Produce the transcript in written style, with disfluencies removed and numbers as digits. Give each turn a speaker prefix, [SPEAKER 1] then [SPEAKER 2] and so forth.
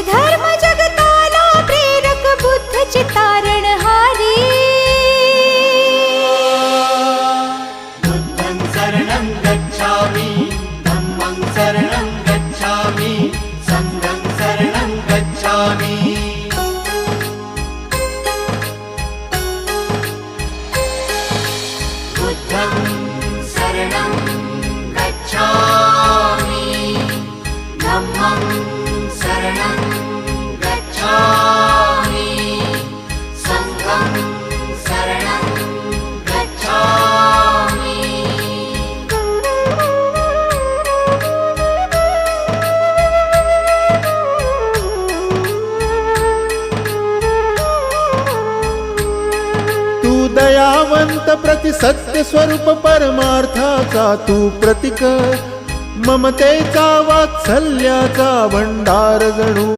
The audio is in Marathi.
[SPEAKER 1] धर्म जगताला प्रेरक बुद्ध चितारणहारी
[SPEAKER 2] बुद्धं शरणं गच्छामि धम्मं शरणं गच्छामि संघं शरणं गच्छामि बुद्धं शरणं गच्छामि धम्मं शरणं गच्छामि संघं शरणं गच्छामि
[SPEAKER 3] तू दयावंत प्रति सत्य स्वरूप परमार्थाचा तू प्रतीक ममतेचा वात्सल्याचा भंडार जणू